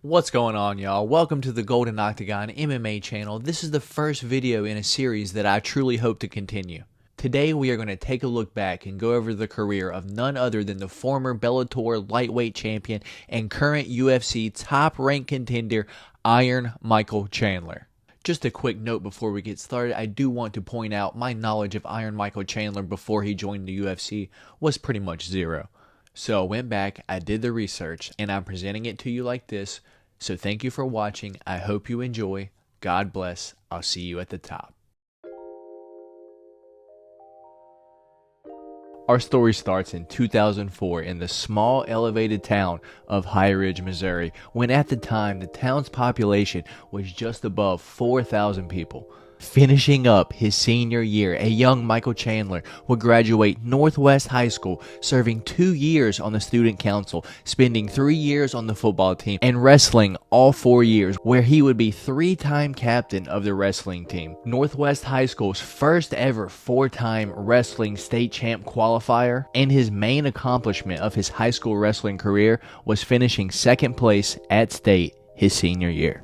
What's going on, y'all? Welcome to the Golden Octagon MMA channel. This is the first video in a series that I truly hope to continue. Today we are going to take a look back and go over the career of none other than the former Bellator lightweight champion and current UFC top-ranked contender, Iron Michael Chandler. Just a quick note before we get started, I do want to point out my knowledge of Iron Michael Chandler before he joined the UFC was pretty much zero. So I went back, I did the research, and I'm presenting it to you like this. So thank you for watching. I hope you enjoy. God bless. I'll see you at the top. Our story starts in 2004 in the small elevated town of High Ridge, Missouri, when at the time the town's population was just above 4,000 people. Finishing up his senior year, a young Michael Chandler would graduate Northwest High School, serving 2 years on the student council, spending 3 years on the football team, and wrestling all 4 years, where he would be 3-time captain of the wrestling team. Northwest High School's first ever 4-time wrestling state champ qualifier, and his main accomplishment of his high school wrestling career was finishing second place at state his senior year.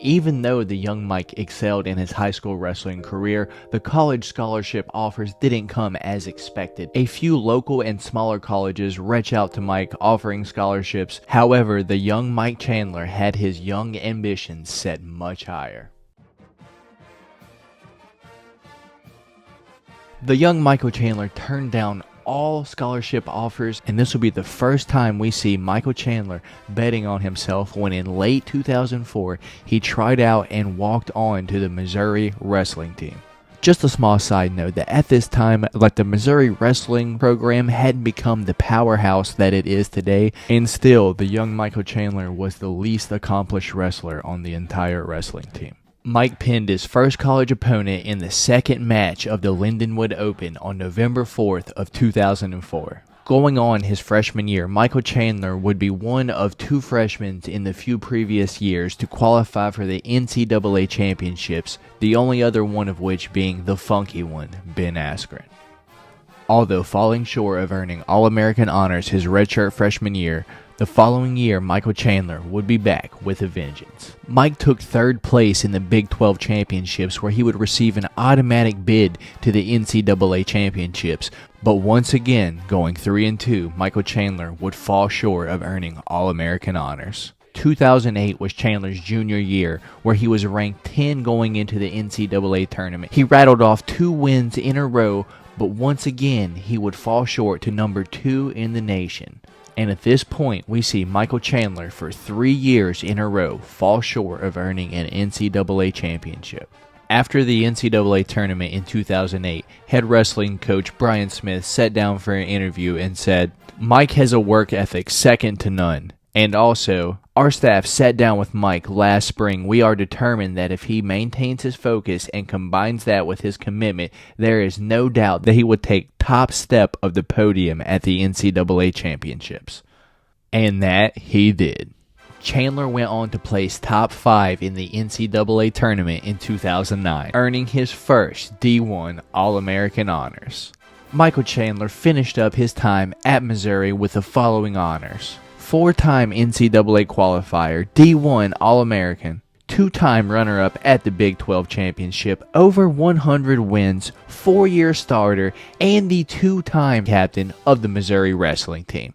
Even though the young Mike excelled in his high school wrestling career, the college scholarship offers didn't come as expected. A few local and smaller colleges reached out to Mike offering scholarships. However, the young Mike Chandler had his young ambitions set much higher. The young Michael Chandler turned down all scholarship offers, and this will be the first time we see Michael Chandler betting on himself when in late 2004 he tried out and walked on to the Missouri wrestling team. Just a small side note that at this time, the Missouri wrestling program hadn't become the powerhouse that it is today, and still the young Michael Chandler was the least accomplished wrestler on the entire wrestling team. Mike pinned his first college opponent in the second match of the Lindenwood Open on November 4th of 2004. Going on his freshman year, Michael Chandler would be one of 2 freshmen in the few previous years to qualify for the NCAA championships, the only other one of which being the funky one, Ben Askren. Although falling short of earning All-American honors his redshirt freshman year, the following year, Michael Chandler would be back with a vengeance. Mike took 3rd place in the Big 12 championships, where he would receive an automatic bid to the NCAA championships. But once again, going 3-2, Michael Chandler would fall short of earning All-American honors. 2008 was Chandler's junior year, where he was ranked 10 going into the NCAA tournament. He rattled off 2 wins in a row, but once again, he would fall short to number 2 in the nation. And at this point, we see Michael Chandler for 3 years in a row fall short of earning an NCAA championship. After the NCAA tournament in 2008, head wrestling coach Brian Smith sat down for an interview and said, "Mike has a work ethic second to none. And also, our staff sat down with Mike last spring. We are determined that if he maintains his focus and combines that with his commitment, there is no doubt that he would take top step of the podium at the NCAA championships." And that he did. Chandler went on to place top 5 in the NCAA tournament in 2009, earning his first D1 All-American honors. Michael Chandler finished up his time at Missouri with the following honors: 4-time NCAA qualifier, D1 All-American, 2-time runner-up at the Big 12 championship, over 100 wins, 4-year starter, and the 2-time captain of the Missouri wrestling team.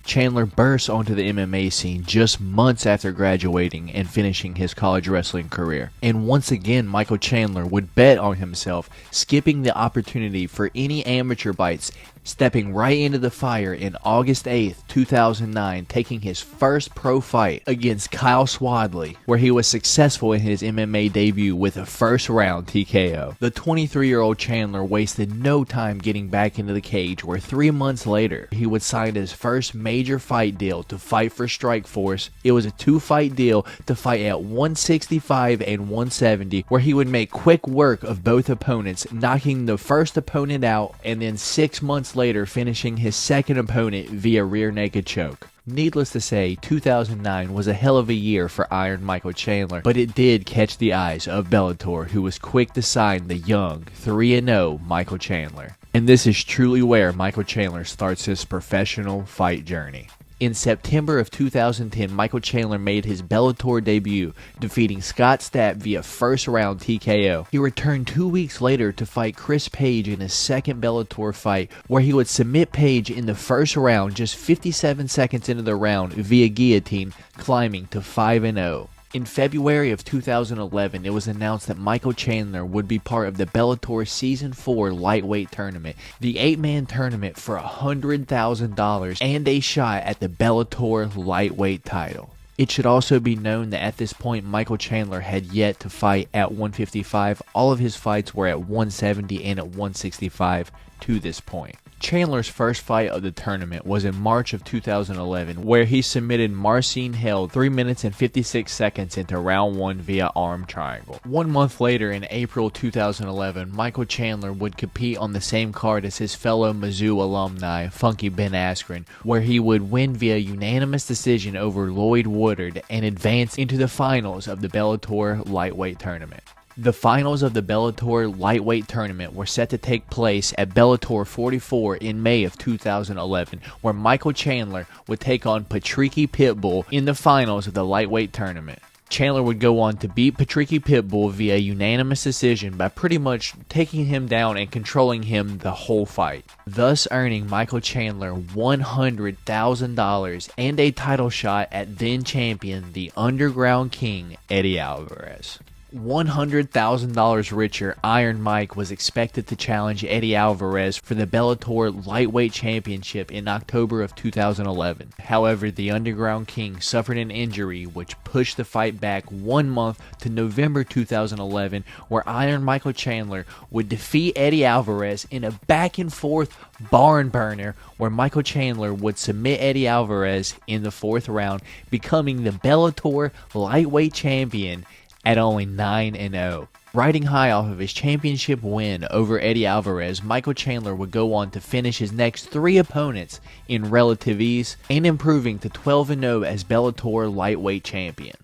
Chandler burst onto the MMA scene just months after graduating and finishing his college wrestling career. And once again, Michael Chandler would bet on himself, skipping the opportunity for any amateur bites, stepping right into the fire in August 8th, 2009, taking his first pro fight against Kyle Swadley, where he was successful in his MMA debut with a first-round TKO. The 23-year-old Chandler wasted no time getting back into the cage, where 3 months later, he would sign his first major fight deal to fight for Strikeforce. It was a 2-fight deal to fight at 165 and 170, where he would make quick work of both opponents, knocking the first opponent out, and then 6 months later finishing his second opponent via rear naked choke. Needless to say, 2009 was a hell of a year for Iron Michael Chandler, but it did catch the eyes of Bellator, who was quick to sign the young 3-0 Michael Chandler. And this is truly where Michael Chandler starts his professional fight journey. In September of 2010, Michael Chandler made his Bellator debut, defeating Scott Stapp via first-round TKO. He returned 2 weeks later to fight Chris Page in his second Bellator fight, where he would submit Page in the first round just 57 seconds into the round via guillotine, climbing to 5-0. In February of 2011, it was announced that Michael Chandler would be part of the Bellator Season 4 lightweight tournament, the 8-man tournament for $100,000 and a shot at the Bellator lightweight title. It should also be known that at this point, Michael Chandler had yet to fight at 155. All of his fights were at 170 and at 165 to this point. Chandler's first fight of the tournament was in March of 2011, where he submitted Marcin Held 3 minutes and 56 seconds into round 1 via arm triangle. 1 month later, in April 2011, Michael Chandler would compete on the same card as his fellow Mizzou alumni, Funky Ben Askren, where he would win via unanimous decision over Lloyd Woodard and advance into the finals of the Bellator lightweight tournament. The finals of the Bellator lightweight tournament were set to take place at Bellator 44 in May of 2011, where Michael Chandler would take on Patricky Pitbull in the finals of the lightweight tournament. Chandler would go on to beat Patricky Pitbull via unanimous decision by pretty much taking him down and controlling him the whole fight, thus earning Michael Chandler $100,000 and a title shot at then champion, the Underground King, Eddie Alvarez. $100,000 richer, Iron Mike was expected to challenge Eddie Alvarez for the Bellator Lightweight Championship in October of 2011. However, the Underground King suffered an injury which pushed the fight back 1 month to November 2011, where Iron Michael Chandler would defeat Eddie Alvarez in a back-and-forth barn burner, where Michael Chandler would submit Eddie Alvarez in the 4th round, becoming the Bellator Lightweight Champion at only 9-0. Riding high off of his championship win over Eddie Alvarez, Michael Chandler would go on to finish his next 3 opponents in relative ease and improving to 12-0 as Bellator lightweight champion.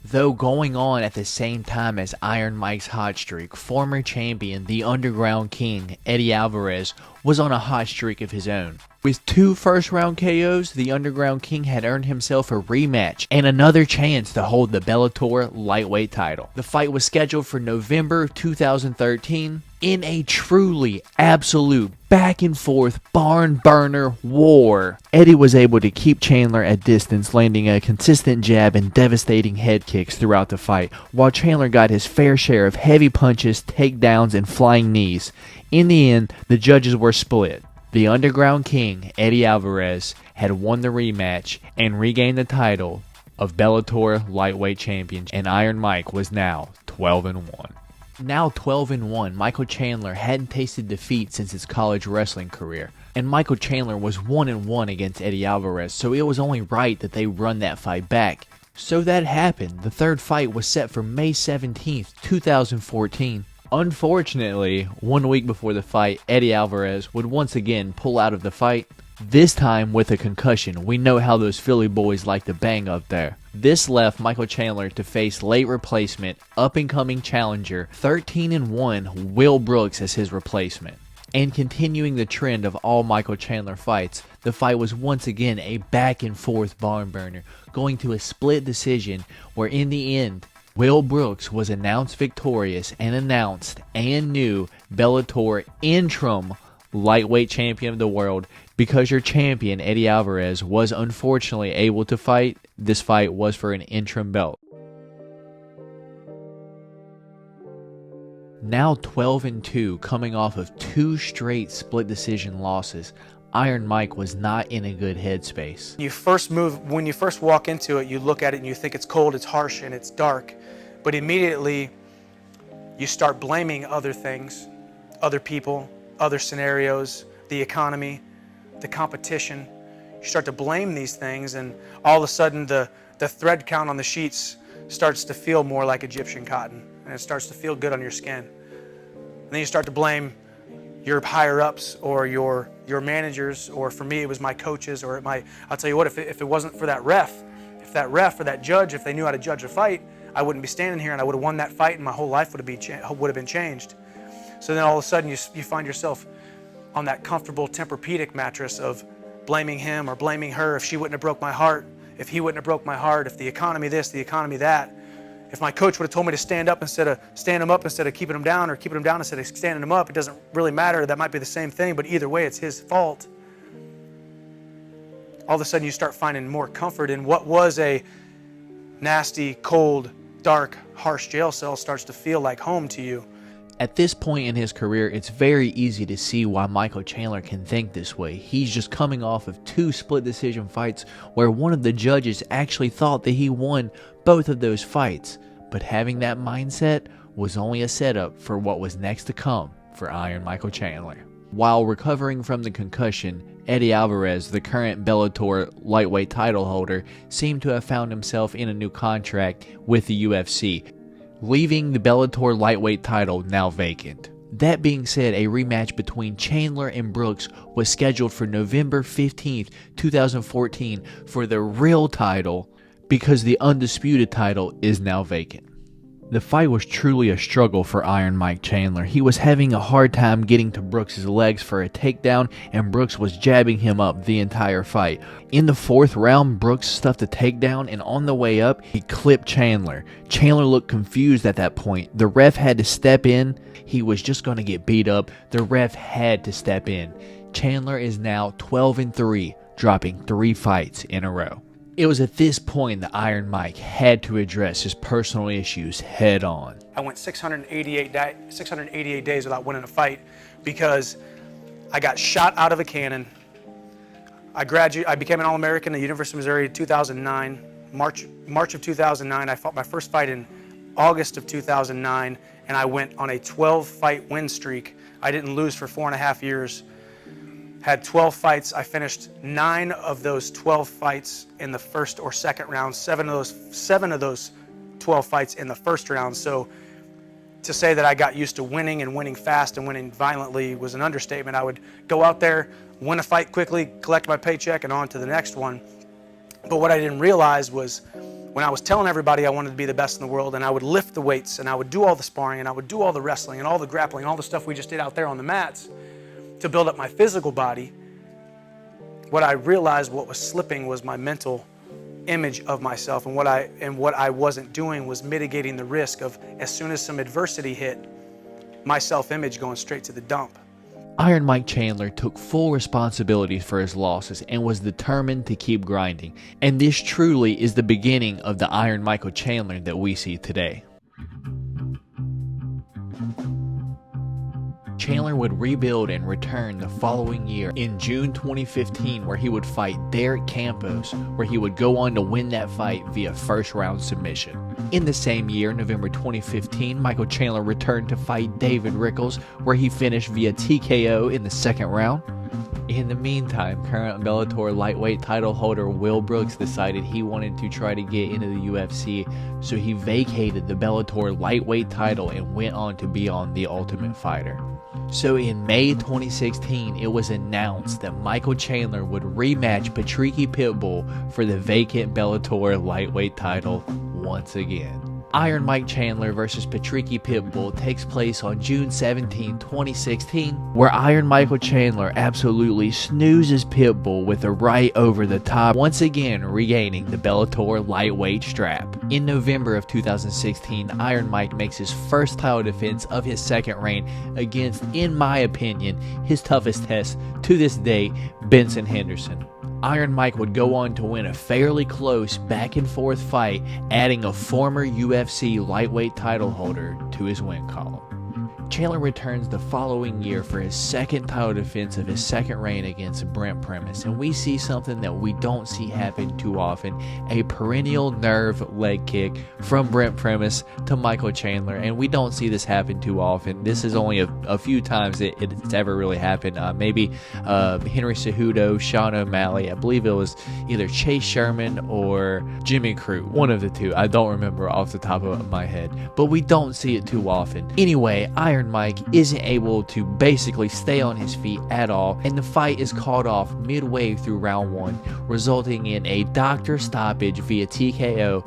Though going on at the same time as Iron Mike's hot streak, former champion, the Underground King, Eddie Alvarez, was on a hot streak of his own. With 2 first-round KOs, the Underground King had earned himself a rematch and another chance to hold the Bellator lightweight title. The fight was scheduled for November 2013 in a truly absolute back-and-forth barn burner war. Eddie was able to keep Chandler at distance, landing a consistent jab and devastating head kicks throughout the fight, while Chandler got his fair share of heavy punches, takedowns, and flying knees. In the end, the judges were split. The Underground King, Eddie Alvarez, had won the rematch and regained the title of Bellator lightweight champion, and Iron Mike was now 12-1. Now 12-1, Michael Chandler hadn't tasted defeat since his college wrestling career, and Michael Chandler was 1-1 against Eddie Alvarez, so it was only right that they run that fight back. So that happened. The 3rd fight was set for May 17th, 2014. Unfortunately, 1 week before the fight, Eddie Alvarez would once again pull out of the fight, this time with a concussion. We know how those Philly boys like to bang up there. This left Michael Chandler to face late replacement, up-and-coming challenger, 13-1 Will Brooks as his replacement. And continuing the trend of all Michael Chandler fights, the fight was once again a back-and-forth barn burner, going to a split decision where in the end, Will Brooks was announced victorious and announced and new Bellator interim lightweight champion of the world. Because your champion, Eddie Alvarez, was unfortunately able to fight, this fight was for an interim belt. Now 12-2, coming off of 2 straight split decision losses, Iron Mike was not in a good headspace. When you first walk into it, you look at it and you think it's cold, it's harsh, and it's dark. But immediately, you start blaming other things, other people, other scenarios, the economy, the competition. You start to blame these things, and all of a sudden, the thread count on the sheets starts to feel more like Egyptian cotton, and it starts to feel good on your skin. And then you start to blame your higher-ups or your managers, or for me, it was my coaches, or I'll tell you what, if it wasn't for that ref, or that judge, if they knew how to judge a fight, I wouldn't be standing here, and I would have won that fight, and my whole life would have been changed. So then all of a sudden, you find yourself on that comfortable Tempur-Pedic mattress of blaming him or blaming her if she wouldn't have broke my heart, if he wouldn't have broke my heart, if the economy this, the economy that. If my coach would have told me to stand up instead of stand him up instead of keeping him down, or keeping him down instead of standing him up, it doesn't really matter. That might be the same thing, but either way, it's his fault. All of a sudden, you start finding more comfort in what was a nasty, cold, dark, harsh jail cell starts to feel like home to you. At this point in his career, it's very easy to see why Michael Chandler can think this way. He's just coming off of 2 split decision fights where one of the judges actually thought that he won both of those fights. But having that mindset was only a setup for what was next to come for Iron Michael Chandler. While recovering from the concussion, Eddie Alvarez, the current Bellator lightweight title holder, seemed to have found himself in a new contract with the UFC, leaving the Bellator lightweight title now vacant. That being said, a rematch between Chandler and Brooks was scheduled for November 15th, 2014 for the real title, because the undisputed title is now vacant. The fight was truly a struggle for Iron Mike Chandler. He was having a hard time getting to Brooks' legs for a takedown, and Brooks was jabbing him up the entire fight. In the 4th round, Brooks stuffed a takedown, and on the way up, he clipped Chandler. Chandler looked confused at that point. The ref had to step in. He was just going to get beat up. The ref had to step in. Chandler is now 12-3, dropping 3 fights in a row. It was at this point that Iron Mike had to address his personal issues head on. I went 688 days without winning a fight because I got shot out of a cannon. I became an All-American at the University of Missouri in 2009. March of 2009, I fought my first fight in August of 2009, and I went on a 12-fight win streak. I didn't lose for 4.5 years. Had 12 fights. I finished 9 of those 12 fights in the first or second round, 7 of those 12 fights in the first round. So to say that I got used to winning and winning fast and winning violently was an understatement. I would go out there, win a fight quickly, collect my paycheck, and on to the next one. But what I didn't realize was when I was telling everybody I wanted to be the best in the world, and I would lift the weights, and I would do all the sparring, and I would do all the wrestling, and all the grappling, all the stuff we just did out there on the mats to build up my physical body, what I realized what was slipping was my mental image of myself, and what I wasn't doing was mitigating the risk of, as soon as some adversity hit, my self-image going straight to the dump. Iron Mike Chandler took full responsibility for his losses and was determined to keep grinding, and this truly is the beginning of the Iron Michael Chandler that we see today. Chandler would rebuild and return the following year in June 2015, where he would fight Derek Campos, where he would go on to win that fight via first-round submission. In the same year, November 2015, Michael Chandler returned to fight David Rickles, where he finished via TKO in the second round. In the meantime, current Bellator lightweight title holder Will Brooks decided he wanted to try to get into the UFC, so he vacated the Bellator lightweight title and went on to be on The Ultimate Fighter. So in May 2016, it was announced that Michael Chandler would rematch Patricky Pitbull for the vacant Bellator lightweight title once again. Iron Mike Chandler versus Patricky Pitbull takes place on June 17, 2016, where Iron Michael Chandler absolutely snoozes Pitbull with a right over the top, once again regaining the Bellator lightweight strap. In November of 2016, Iron Mike makes his first title defense of his second reign against, in my opinion, his toughest test to this day, Benson Henderson. Iron Mike would go on to win a fairly close back-and-forth fight, adding a former UFC lightweight title holder to his win column. Chandler returns the following year for his second title defense of his second reign against Brent Primus, and we see something that we don't see happen too often, a perennial nerve leg kick from Brent Primus to Michael Chandler, and we don't see this happen too often. This is only a few times it's ever really happened. Maybe Henry Cejudo, Sean O'Malley, I believe it was either Chase Sherman or Jimmy Crute, one of the two. I don't remember off the top of my head, but we don't see it too often. Anyway, Iron Mike isn't able to basically stay on his feet at all, and the fight is called off midway through round 1, resulting in a doctor stoppage via TKO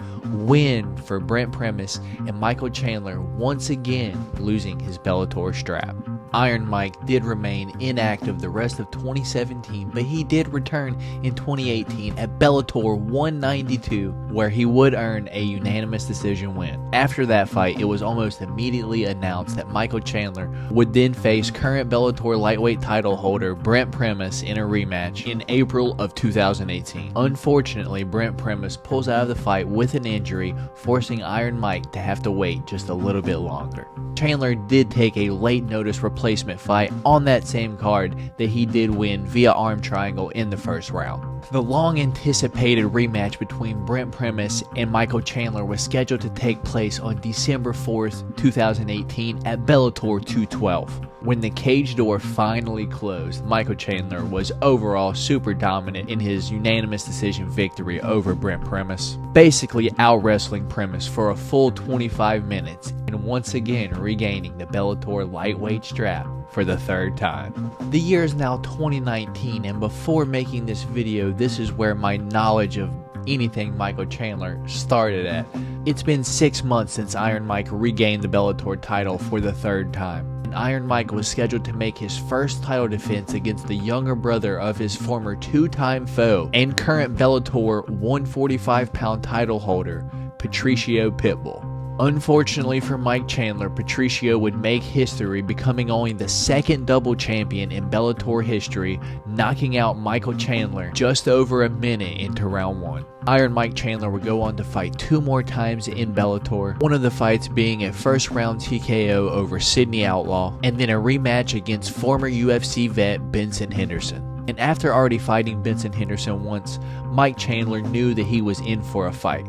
win for Brent Primus, and Michael Chandler once again losing his Bellator strap. Iron Mike did remain inactive the rest of 2017, but he did return in 2018 at Bellator 192, where he would earn a unanimous decision win. After that fight, it was almost immediately announced that Michael Chandler would then face current Bellator lightweight title holder Brent Primus in a rematch in April of 2018. Unfortunately, Brent Primus pulls out of the fight with an injury, forcing Iron Mike to have to wait just a little bit longer. Chandler did take a late notice replacement fight on that same card that he did win via arm triangle in the first round. The long anticipated rematch between Brent Primus and Michael Chandler was scheduled to take place on December 4th, 2018 at Bellator 212. When the cage door finally closed, Michael Chandler was overall super dominant in his unanimous decision victory over Brent Primus, basically out-wrestling Primus for a full 25 minutes and once again regaining the Bellator lightweight strap for the third time. The year is now 2019, and before making this video, this is where my knowledge of anything Michael Chandler started at. It's been 6 months since Iron Mike regained the Bellator title for the third time. Iron Mike was scheduled to make his first title defense against the younger brother of his former two-time foe and current Bellator 145-pound title holder, Patricio Pitbull. Unfortunately for Mike Chandler, Patricio would make history, becoming only the second double champion in Bellator history, knocking out Michael Chandler just over a minute into round 1. Iron Mike Chandler would go on to fight 2 more times in Bellator, one of the fights being a first round TKO over Sidney Outlaw, and then a rematch against former UFC vet Benson Henderson. And after already fighting Benson Henderson once, Mike Chandler knew that he was in for a fight.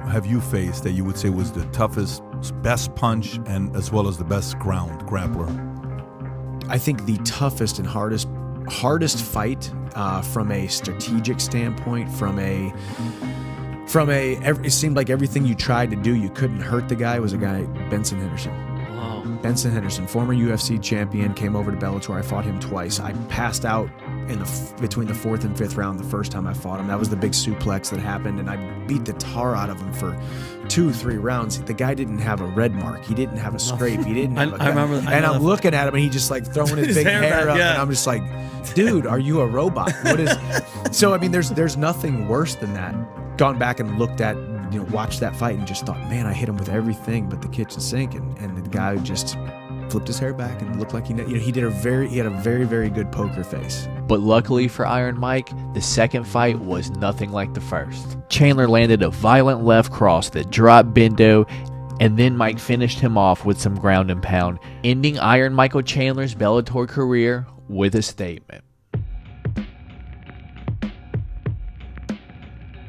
Have you faced that you would say was the toughest, best punch, and as well as the best ground grappler? I think the toughest and hardest fight from a strategic standpoint, it seemed like everything you tried to do, you couldn't hurt the guy, was a guy, Benson Henderson. Wow. Benson Henderson, former UFC champion, came over to Bellator. I fought him twice. I passed out between the 4th and 5th round the first time I fought him. That was the big suplex that happened, and I beat the tar out of him for 2-3 rounds. The guy didn't have a red mark. He didn't have a scrape. He didn't have I remember. And I'm looking at him, and he just like throwing his big hair up, yeah. and I'm just like, dude, are you a robot? What is? So I mean, there's nothing worse than that. Gone back and looked at, watched that fight and just thought, man, I hit him with everything but the kitchen sink, and the guy just flipped his hair back and looked like he had a very, very good poker face. But luckily for Iron Mike, the second fight was nothing like the first. Chandler landed a violent left cross that dropped Bendo, and then Mike finished him off with some ground and pound, ending Iron Michael Chandler's Bellator career with a statement.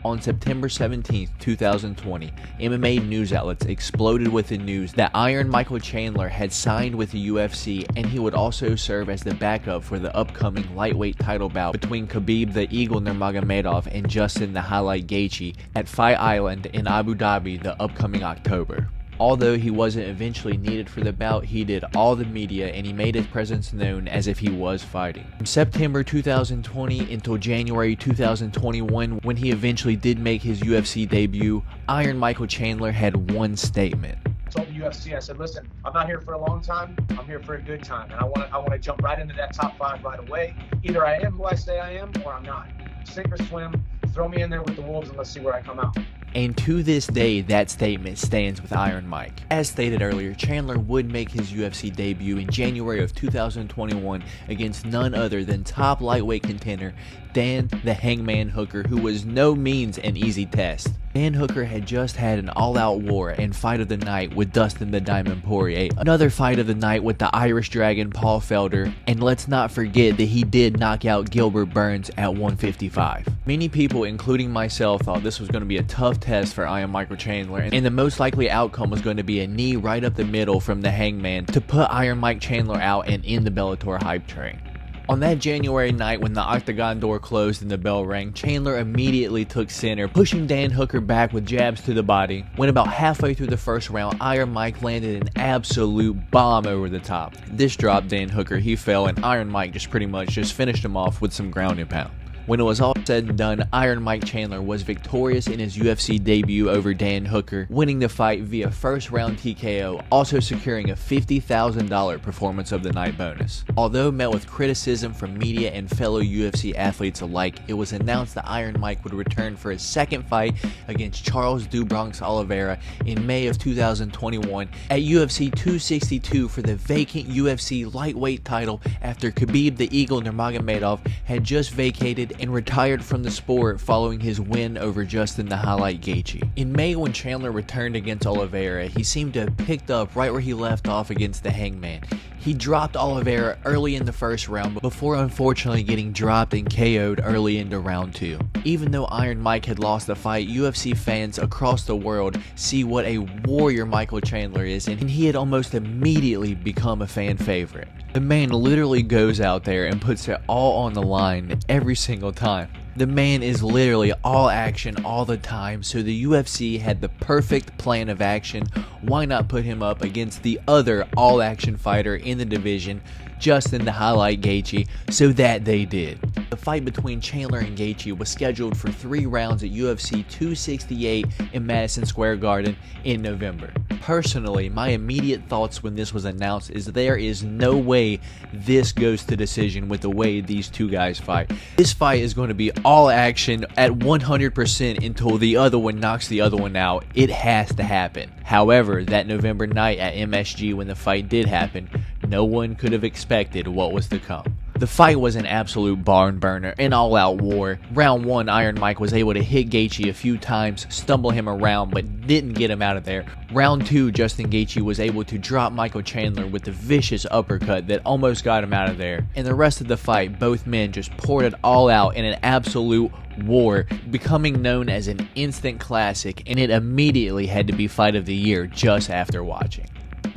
On September 17, 2020, MMA news outlets exploded with the news that Iron Michael Chandler had signed with the UFC, and he would also serve as the backup for the upcoming lightweight title bout between Khabib the Eagle Nurmagomedov and Justin the Highlight Gaethje at Fight Island in Abu Dhabi the upcoming October. Although he wasn't eventually needed for the bout, he did all the media and he made his presence known as if he was fighting. From September 2020 until January 2021, when he eventually did make his UFC debut, Iron Michael Chandler had one statement. I told the UFC, I said, listen, I'm not here for a long time, I'm here for a good time, and I want to jump right into that top 5 right away. Either I am who I say I am, or I'm not. Sink or swim, throw me in there with the wolves and let's see where I come out. And to this day, that statement stands with Iron Mike. As stated earlier, Chandler would make his UFC debut in January of 2021 against none other than top lightweight contender Dan the Hangman Hooker, who was no means an easy test. Dan Hooker had just had an all-out war and fight of the night with Dustin the Diamond Poirier, another fight of the night with the Irish Dragon Paul Felder, and let's not forget that he did knock out Gilbert Burns at 155. Many people, including myself, thought this was going to be a tough test for Iron Michael Chandler, and the most likely outcome was going to be a knee right up the middle from the Hangman to put Iron Mike Chandler out and end the Bellator hype train. On that January night when the octagon door closed and the bell rang, Chandler immediately took center, pushing Dan Hooker back with jabs to the body. When about halfway through the first round, Iron Mike landed an absolute bomb over the top. This dropped Dan Hooker, he fell, and Iron Mike pretty much finished him off with some ground and pound. When it was all said and done, Iron Mike Chandler was victorious in his UFC debut over Dan Hooker, winning the fight via first round TKO, also securing a $50,000 performance of the night bonus. Although met with criticism from media and fellow UFC athletes alike, it was announced that Iron Mike would return for his second fight against Charles "Do Bronx" Oliveira in May of 2021 at UFC 262 for the vacant UFC lightweight title after Khabib the Eagle Nurmagomedov had just vacated and retired from the sport following his win over Justin the Highlight Gaethje. In May, when Chandler returned against Oliveira, he seemed to have picked up right where he left off against the Hangman. He dropped Oliveira early in the first round before unfortunately getting dropped and KO'd early into round 2. Even though Iron Mike had lost the fight, UFC fans across the world see what a warrior Michael Chandler is, and he had almost immediately become a fan favorite. The man literally goes out there and puts it all on the line every single time. The man is literally all action all the time, so the UFC had the perfect plan of action. Why not put him up against the other all-action fighter in the division, Justin the Highlight Gaethje? So that they did. The fight between Chandler and Gaethje was scheduled for 3 rounds at UFC 268 in Madison Square Garden in November. Personally, my immediate thoughts when this was announced is there is no way this goes to decision with the way these two guys fight. This fight is going to be all action at 100% until the other one knocks the other one out. It has to happen. However, that November night at MSG when the fight did happen, no one could have expected what was to come. The fight was an absolute barn burner, an all-out war. Round 1, Iron Mike was able to hit Gaethje a few times, stumble him around, but didn't get him out of there. Round 2, Justin Gaethje was able to drop Michael Chandler with the vicious uppercut that almost got him out of there. And the rest of the fight, both men just poured it all out in an absolute war, becoming known as an instant classic, and it immediately had to be Fight of the Year just after watching.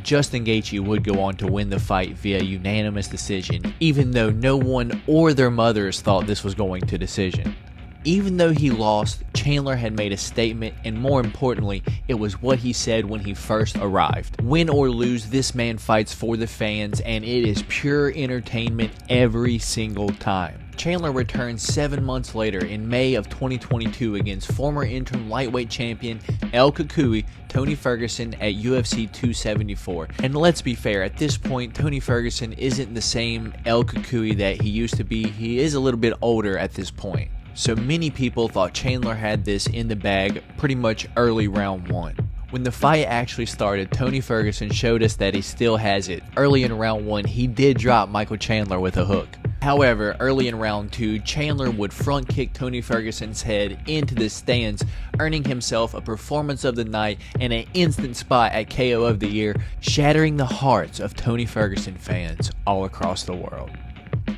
Justin Gaethje would go on to win the fight via unanimous decision, even though no one or their mothers thought this was going to decision. Even though he lost, Chandler had made a statement, and more importantly, it was what he said when he first arrived. Win or lose, this man fights for the fans, and it is pure entertainment every single time. Chandler returned 7 months later in May of 2022 against former interim lightweight champion El Cucuy, Tony Ferguson, at UFC 274. And let's be fair, at this point, Tony Ferguson isn't the same El Cucuy that he used to be. He is a little bit older at this point. So many people thought Chandler had this in the bag pretty much early round 1. When the fight actually started, Tony Ferguson showed us that he still has it. Early in round 1, he did drop Michael Chandler with a hook. However, early in round 2, Chandler would front kick Tony Ferguson's head into the stands, earning himself a performance of the night and an instant spot at KO of the Year, shattering the hearts of Tony Ferguson fans all across the world.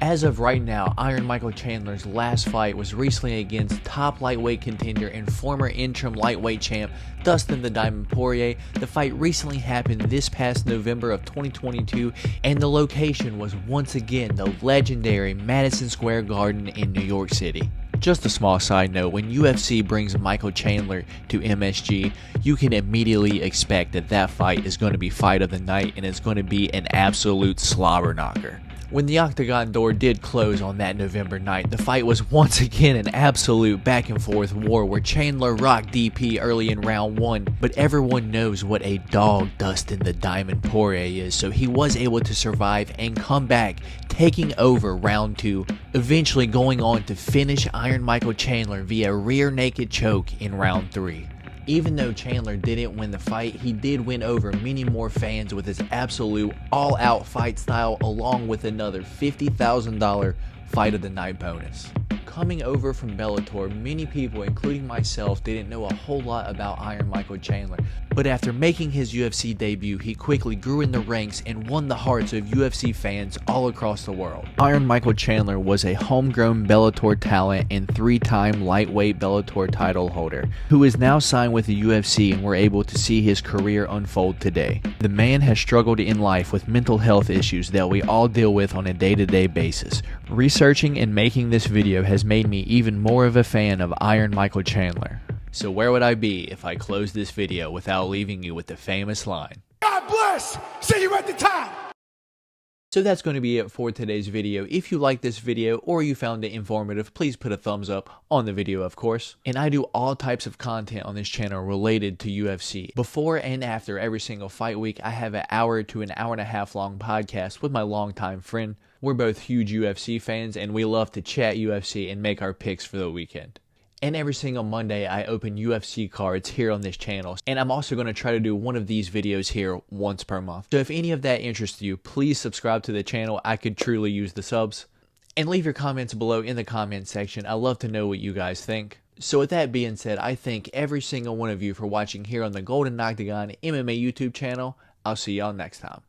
As of right now, Iron Michael Chandler's last fight was recently against top lightweight contender and former interim lightweight champ Dustin the Diamond Poirier. The fight recently happened this past November of 2022, and the location was once again the legendary Madison Square Garden in New York City. Just a small side note, when UFC brings Michael Chandler to MSG, you can immediately expect that that fight is going to be fight of the night, and it's going to be an absolute slobber knocker. When the Octagon door did close on that November night, the fight was once again an absolute back and forth war where Chandler rocked DP early in round 1, but everyone knows what a dog Dustin the Diamond Poirier is, so he was able to survive and come back, taking over round 2, eventually going on to finish Iron Michael Chandler via rear naked choke in round 3. Even though Chandler didn't win the fight, he did win over many more fans with his absolute all-out fight style, along with another $50,000 Fight of the Night bonus. Coming over from Bellator, many people, including myself, didn't know a whole lot about Iron Michael Chandler, but after making his UFC debut, he quickly grew in the ranks and won the hearts of UFC fans all across the world. Iron Michael Chandler was a homegrown Bellator talent and 3-time lightweight Bellator title holder, who is now signed with the UFC, and we're able to see his career unfold today. The man has struggled in life with mental health issues that we all deal with on a day-to-day basis. Researching and making this video has made me even more of a fan of Iron Michael Chandler. So where would I be if I closed this video without leaving you with the famous line? God bless! See you at the top! So that's going to be it for today's video. If you liked this video or you found it informative, please put a thumbs up on the video, of course. And I do all types of content on this channel related to UFC. Before and after every single fight week, I have an hour to an hour and a half long podcast with my longtime friend. We're both huge UFC fans and we love to chat UFC and make our picks for the weekend. And every single Monday, I open UFC cards here on this channel. And I'm also going to try to do one of these videos here once per month. So if any of that interests you, please subscribe to the channel. I could truly use the subs. And leave your comments below in the comment section. I love to know what you guys think. So with that being said, I thank every single one of you for watching here on the Golden Octagon MMA YouTube channel. I'll see y'all next time.